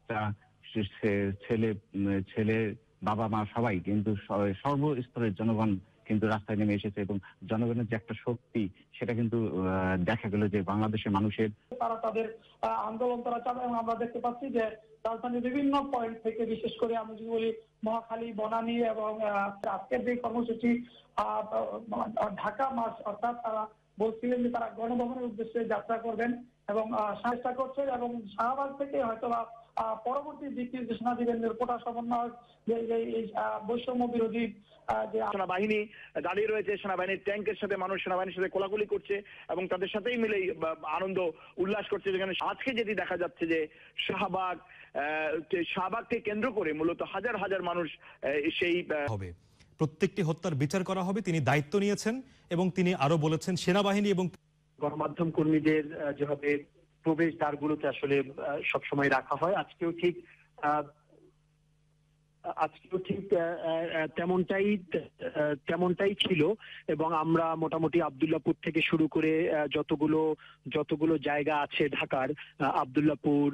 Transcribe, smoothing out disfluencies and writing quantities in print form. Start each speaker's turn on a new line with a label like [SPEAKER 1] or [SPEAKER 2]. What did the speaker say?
[SPEAKER 1] বাচ্চা, ছেলে ছেলে, বাবা মা সবাই কিন্তু সর্বস্তরের জনগণ কিন্তু রাস্তায় নেমে এসেছে এবং জনগণের যে একটা শক্তি সেটা কিন্তু দেখা গেল যে বাংলাদেশের মানুষের
[SPEAKER 2] তারা তাদের আন্দোলন তারা চালায় এবং আমরা দেখতে পাচ্ছি যে রাজধানীর বিভিন্ন পয়েন্ট থেকে, বিশেষ করে আমি যদি বলি মহাখালী, বনানী এবং আজকের যে কর্মসূচি ঢাকা মার্চ, অর্থাৎ তারা বলছিলেন যে তারা গণভবনের উদ্দেশ্যে যাত্রা করবেন এবং চেষ্টা করছে এবং শাহবাগ থেকে হয়তো পরবর্তী দিক নির্দেশনা দিবেন কোটা সমন্বয় যে বৈষম্য বিরোধী যে
[SPEAKER 3] সেনাবাহিনী দাঁড়িয়ে রয়েছে, সেনাবাহিনীর ট্যাঙ্কের সাথে মানুষ সেনাবাহিনীর সাথে কোলাকুলি করছে এবং তাদের সাথেই মিলেই আনন্দ উল্লাস করছে। যেখানে আজকে যেটি দেখা যাচ্ছে যে শাহবাগকে কেন্দ্র করে মূলত হাজার হাজার মানুষ সেই
[SPEAKER 4] হবে, প্রত্যেকটি হত্যার বিচার করা হবে। তিনি দায়িত্ব নিয়েছেন এবং তিনি আরো বলেছেন সেনাবাহিনী এবং
[SPEAKER 5] গণমাধ্যম কর্মীদের যেভাবে প্রবেশ দ্বারগুলোতে আসলে সবসময় রাখা হয়, আজকেও ঠিক তেমনটাই ছিল। এবং আমরা মোটামুটি আব্দুল্লাহপুর থেকে শুরু করে যতগুলো জায়গা আছে ঢাকার, আব্দুল্লাহপুর,